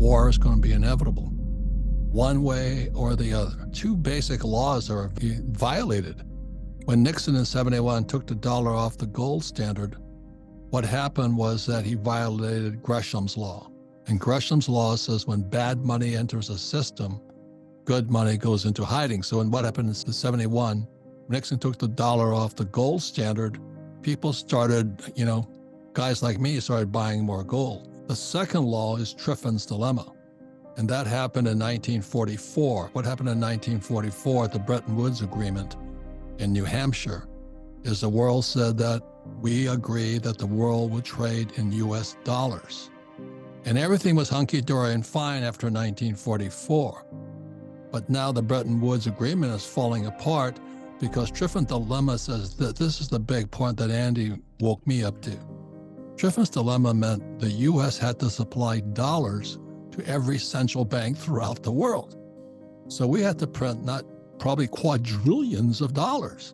war is going to be inevitable, one way or the other. Two basic laws are violated. When Nixon in 71 took the dollar off the gold standard, what happened was that he violated Gresham's law. And Gresham's law says when bad money enters a system, good money goes into hiding. So what happened in 71, Nixon took the dollar off the gold standard, people started, guys like me started buying more gold. The second law is Triffin's dilemma. And that happened in 1944. What happened in 1944 at the Bretton Woods Agreement in New Hampshire is the world said that we agree that the world would trade in US dollars. And everything was hunky-dory and fine after 1944. But now the Bretton Woods Agreement is falling apart because Triffin's dilemma says that this is the big point that Andy woke me up to. Triffin's dilemma meant the US had to supply dollars to every central bank throughout the world. So we had to print probably quadrillions of dollars.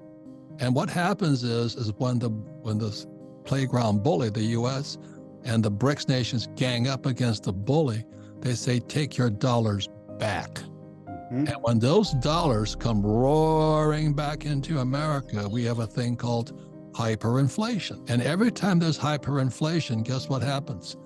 And what happens is when the playground bully, the US, and the BRICS nations gang up against the bully, they say, take your dollars back. Mm-hmm. And when those dollars come roaring back into America, we have a thing called hyperinflation. And every time there's hyperinflation, guess what happens?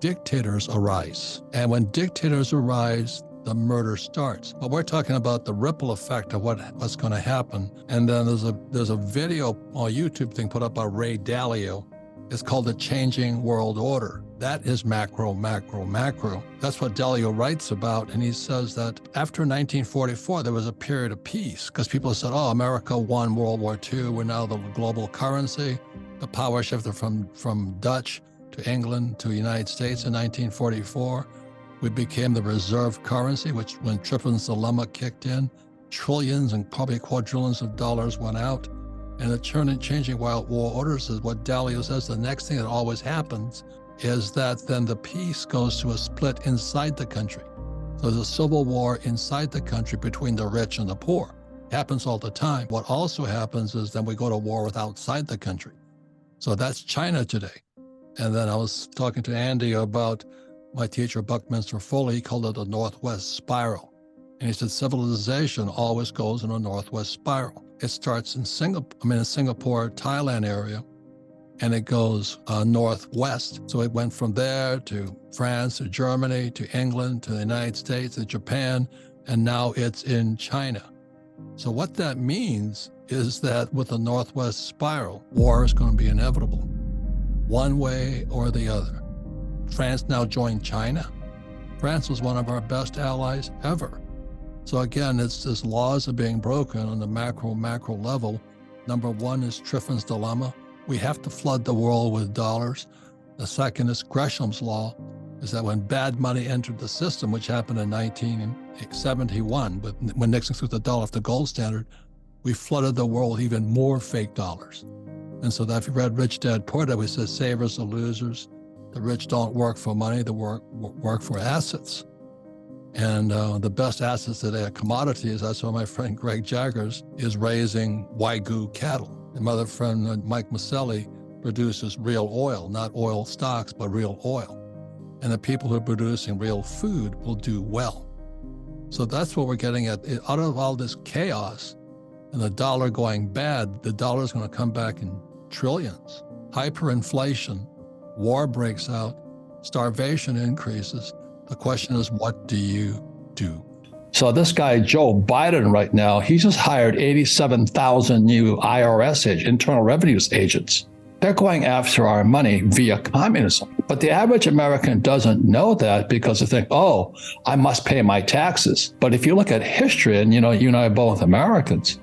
Dictators arise. And when dictators arise, the murder starts. But we're talking about the ripple effect of what's going to happen. And then there's a video on YouTube thing put up by Ray Dalio. It's called The Changing World Order. That is macro, macro, macro. That's what Dalio writes about. And he says that after 1944, there was a period of peace because people said, oh, America won World War II. We're now the global currency. The power shifted from Dutch to England to the United States in 1944. We became the reserve currency, which when Triffin's dilemma kicked in, trillions and probably quadrillions of dollars went out. And the changing world orders is what Dalio says. The next thing that always happens is that then the peace goes to a split inside the country. So there's a civil war inside the country between the rich and the poor. It happens all the time. What also happens is then we go to war with outside the country. So that's China today. And then I was talking to Andy about my teacher, Buckminster Fuller. He called it the Northwest Spiral. And he said civilization always goes in a Northwest Spiral. It starts in Singapore, Thailand area, and it goes northwest. So it went from there to France, to Germany, to England, to the United States, to Japan, and now it's in China. So what that means is that with the Northwest Spiral, war is going to be inevitable, one way or the other. France now joined China. France was one of our best allies ever. So again, it's this laws are being broken on the macro level. Number one is Triffin's dilemma. We have to flood the world with dollars. The second is Gresham's law, is that when bad money entered the system, which happened in 1971, when Nixon took the dollar off the gold standard, we flooded the world with even more fake dollars. And so that if you read Rich Dad Poor Dad, we said savers are losers. The rich don't work for money, they work for assets. And the best assets today are commodities. That's why my friend Greg Jaggers is raising Wagyu cattle. And my other friend Mike Maselli produces real oil, not oil stocks, but real oil. And the people who are producing real food will do well. So that's what we're getting at. Out of all this chaos and the dollar going bad, the dollar is going to come back in trillions. Hyperinflation, war breaks out, starvation increases. The question is, what do you do? So this guy, Joe Biden, right now, he just hired 87,000 new IRS Internal Revenue agents. They're going after our money via communism. But the average American doesn't know that because they think, oh, I must pay my taxes. But if you look at history, and you and I are both Americans,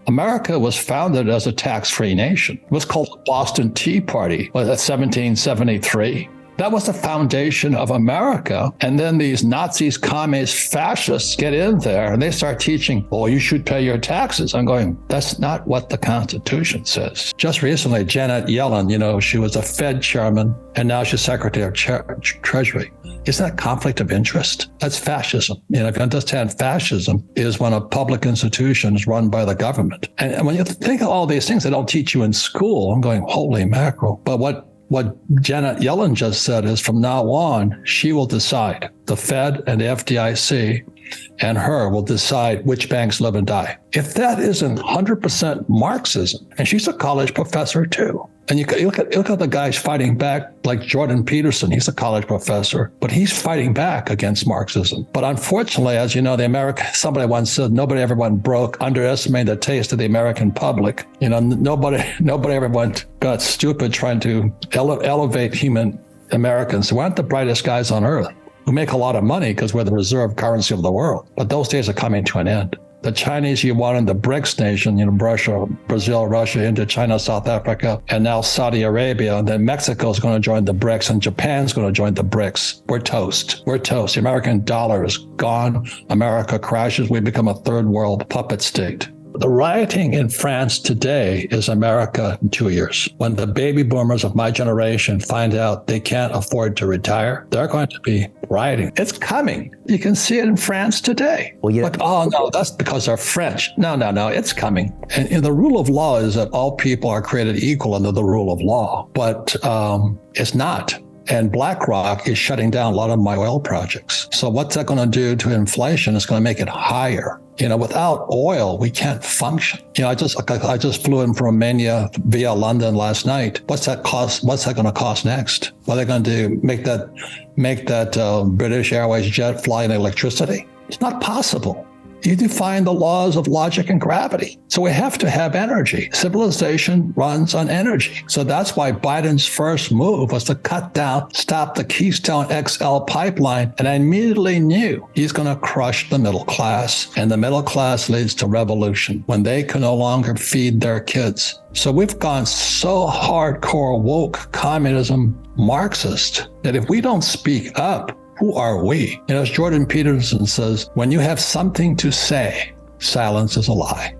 America was founded as a tax-free nation. It was called the Boston Tea Party, was that 1773? That was the foundation of America. And then these Nazis, communists, fascists get in there and they start teaching, oh, you should pay your taxes. I'm going, that's not what the Constitution says. Just recently, Janet Yellen, she was a Fed chairman and now she's Secretary of Treasury. Isn't that conflict of interest? That's fascism. If you understand, fascism is when a public institution is run by the government. And when you think of all these things they don't teach you in school, I'm going, holy mackerel. But what what Janet Yellen just said is from now on, she will decide. The Fed and the FDIC and her will decide which banks live and die. If that isn't 100% Marxism, and she's a college professor too, and you look at the guys fighting back, like Jordan Peterson, he's a college professor, but he's fighting back against Marxism. But unfortunately, as you know, somebody once said, nobody ever went broke, underestimating the taste of the American public. Nobody ever got stupid trying to elevate human Americans who aren't the brightest guys on earth, who make a lot of money because we're the reserve currency of the world. But those days are coming to an end. The Chinese you want in the BRICS nation, Russia, Brazil, Russia, India, China, South Africa, and now Saudi Arabia. And then Mexico is going to join the BRICS and Japan's going to join the BRICS. We're toast. We're toast. The American dollar is gone. America crashes. We become a third world puppet state. The rioting in France today is America in 2 years. When the baby boomers of my generation find out they can't afford to retire, they're going to be rioting. It's coming. You can see it in France today. Well, yeah. But, oh, no, that's because they're French. No, it's coming. And the rule of law is that all people are created equal under the rule of law, but it's not. And BlackRock is shutting down a lot of my oil projects. So what's that going to do to inflation? It's going to make it higher. Without oil, we can't function. I just flew in from Romania via London last night. What's that cost? What's that going to cost next? What are they going to do? Make that British Airways jet fly in electricity? It's not possible. You define the laws of logic and gravity. So we have to have energy. Civilization runs on energy. So that's why Biden's first move was to stop the Keystone XL pipeline. And I immediately knew he's going to crush the middle class. And the middle class leads to revolution when they can no longer feed their kids. So we've gone so hardcore woke communism Marxist that if we don't speak up, who are we? As Jordan Peterson says, when you have something to say, silence is a lie.